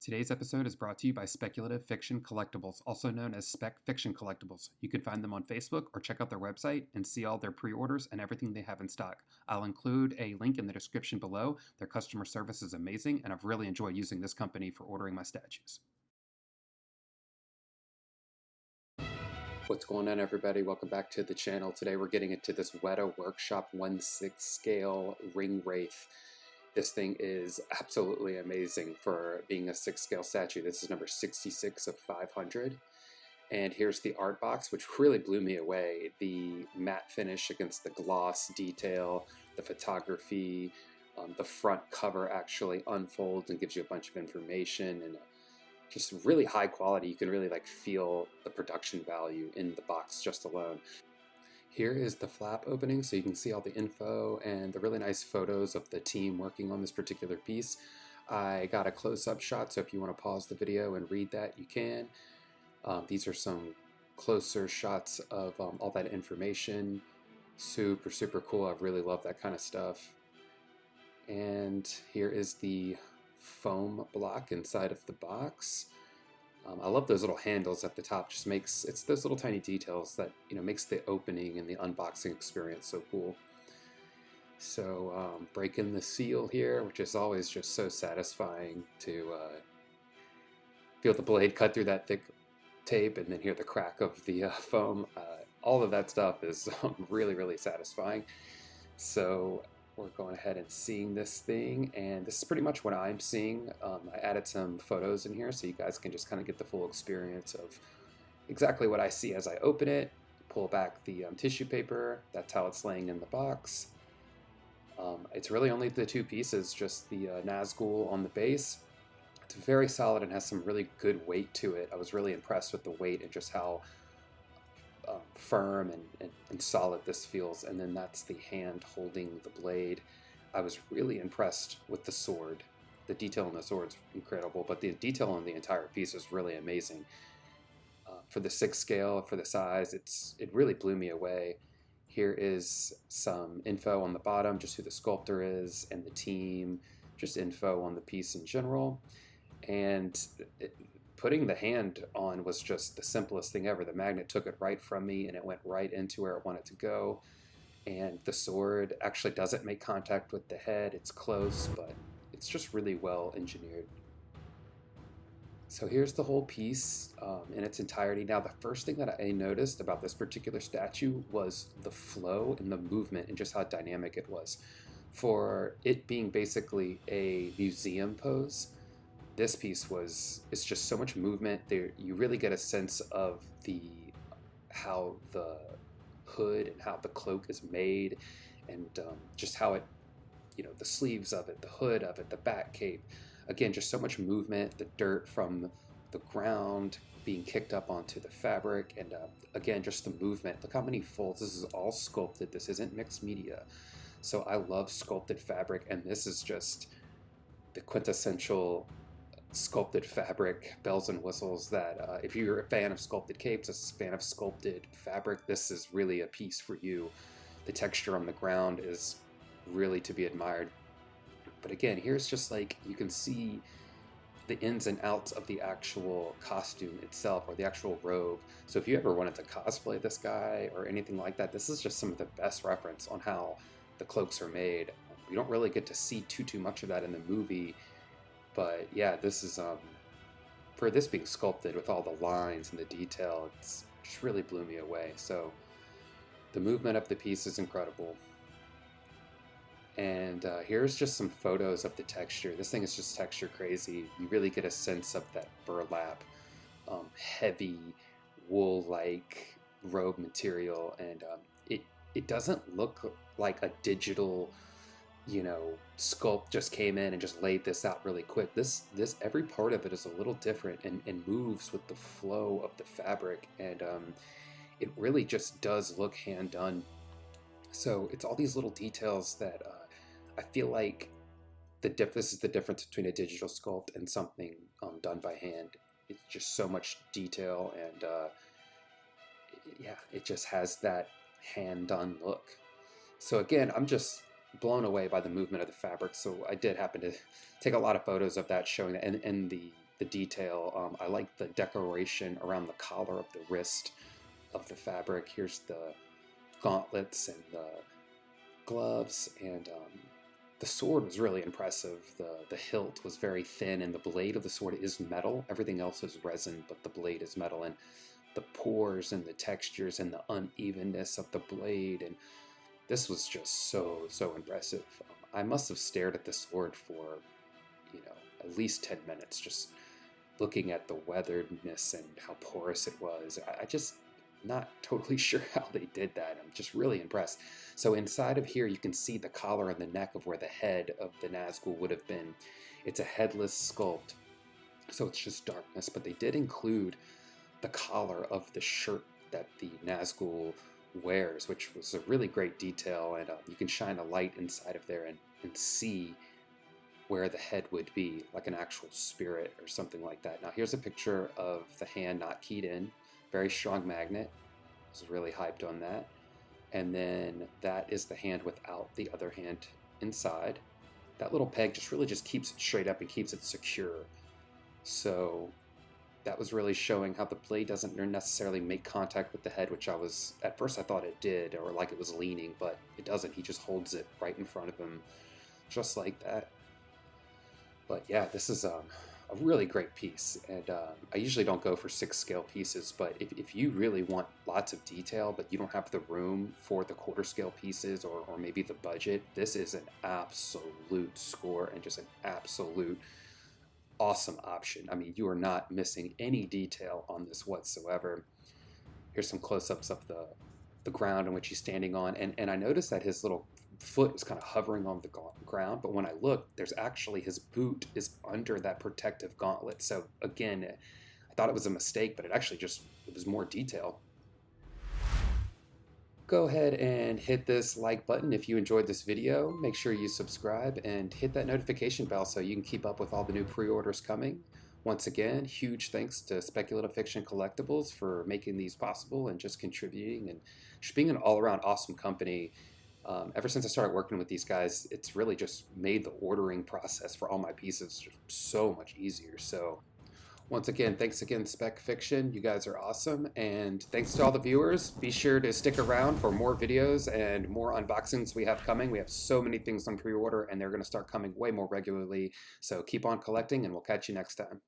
Today's episode is brought to you by Speculative Fiction Collectibles, also known as Spec Fiction Collectibles. You can find them on Facebook or check out their website and see all their pre-orders and everything they have in stock. I'll include a link in the description below. Their customer service is amazing, and I've really enjoyed using this company for ordering my statues. What's going on, everybody? Welcome back to the channel. Today we're getting into this WETA Workshop 1/6 scale ring wraith. This thing is absolutely amazing for being a 6 scale statue. This is number 66 of 500. And here's the art box, which really blew me away. The matte finish against the gloss detail, the photography, the front cover actually unfolds and gives you a bunch of information, and just really high quality. You can really feel the production value in the box just alone. Here is the flap opening, so you can see all the info and the really nice photos of the team working on this particular piece. I got a close-up shot, so if you want to pause the video and read that, you can. These are some closer shots of all that information. Super, super cool. I really love that kind of stuff. And here is the foam block inside of the box. I love those little handles at the top. It's those little tiny details that makes the opening and the unboxing experience so cool. So breaking the seal here, which is always just so satisfying to feel the blade cut through that thick tape and then hear the crack of the foam. All of that stuff is really, really satisfying. So we're going ahead and seeing this thing, and this is pretty much what I'm seeing. I added some photos in here so you guys can just kind of get the full experience of exactly what I see as I open it. Pull back the tissue paper. That's how it's laying in the box. It's really only the two pieces, just the Nazgul on the base. It's very solid and has some really good weight to it. I was really impressed with the weight and just how firm and solid this feels. And then that's the hand holding the blade. I was really impressed with the sword. The detail on the sword's incredible, but the detail on the entire piece is really amazing. For the 6 scale, for the size, it really blew me away. Here is some info on the bottom, just who the sculptor is and the team, just info on the piece in general. And putting the hand on was just the simplest thing ever. The magnet took it right from me and it went right into where it wanted to go. And the sword actually doesn't make contact with the head. It's close, but it's just really well engineered. So here's the whole piece in its entirety. Now, the first thing that I noticed about this particular statue was the flow and the movement and just how dynamic it was. For it being basically a museum pose, this piece it's just so much movement there. You really get a sense of how the hood and how the cloak is made, and just how it, the sleeves of it, the hood of it, the back cape. Again, just so much movement, the dirt from the ground being kicked up onto the fabric, and again, just the movement. Look how many folds. This is all sculpted. This isn't mixed media. So I love sculpted fabric, and this is just the quintessential sculpted fabric, bells and whistles, that if you're a fan of sculpted capes, a fan of sculpted fabric, this is really a piece for you. The texture on the ground is really to be admired. But again, here's just you can see the ins and outs of the actual costume itself, or the actual robe. So if you ever wanted to cosplay this guy or anything like that, this is just some of the best reference on how the cloaks are made. You don't really get to see too much of that in the movie. But yeah, this is, for this being sculpted with all the lines and the detail, it's just really blew me away. So the movement of the piece is incredible. And here's just some photos of the texture. This thing is just texture crazy. You really get a sense of that burlap, heavy wool-like robe material. And it doesn't look like a digital sculpt just came in and just laid this out really quick. This every part of it is a little different and moves with the flow of the fabric, and it really just does look hand done. So it's all these little details that I feel like this is the difference between a digital sculpt and something done by hand. It's just so much detail, and yeah, it just has that hand done look. So again, I'm just blown away by the movement of the fabric. So I did happen to take a lot of photos of that, showing that, and the the detail. I like the decoration around the collar of the wrist of the fabric. Here's the gauntlets and the gloves, and the sword was really impressive. The hilt was very thin, and the blade of the sword is metal. Everything else is resin, but the blade is metal, and the pores and the textures and the unevenness of the blade, and this was just so impressive. I must have stared at the sword for, at least 10 minutes, just looking at the weatheredness and how porous it was. I just not totally sure how they did that. I'm just really impressed. So inside of here, you can see the collar and the neck of where the head of the Nazgul would have been. It's a headless sculpt, so it's just darkness, but they did include the collar of the shirt that the Nazgul wears, which was a really great detail, and you can shine a light inside of there and see where the head would be, like an actual spirit or something like that. Now here's a picture of the hand not keyed in, very strong magnet. I was really hyped on that. And then that is the hand without the other hand inside. That little peg just keeps it straight up and keeps it secure. So that was really showing how the blade doesn't necessarily make contact with the head, which at first I thought it did, or like it was leaning, but it doesn't. He just holds it right in front of him, just like that. But yeah, this is a really great piece, and I usually don't go for 6-scale pieces, but if you really want lots of detail, but you don't have the room for the quarter-scale pieces, or maybe the budget, this is an absolute score and just an absolute awesome option. I mean, you are not missing any detail on this whatsoever. Here's some close-ups of the ground in which he's standing on, and I noticed that his little foot was kind of hovering on the ground, but when I looked, there's actually his boot is under that protective gauntlet. So again, I thought it was a mistake, but it was more detail. Go ahead and hit this like button if you enjoyed this video. Make sure you subscribe and hit that notification bell so you can keep up with all the new pre-orders coming. Once again, huge thanks to Speculative Fiction Collectibles for making these possible and just contributing and just being an all-around awesome company. Ever since I started working with these guys, it's really just made the ordering process for all my pieces so much easier. So once again, thanks again, Spec Fiction. You guys are awesome. And thanks to all the viewers. Be sure to stick around for more videos and more unboxings we have coming. We have so many things on pre-order, and they're going to start coming way more regularly. So keep on collecting, and we'll catch you next time.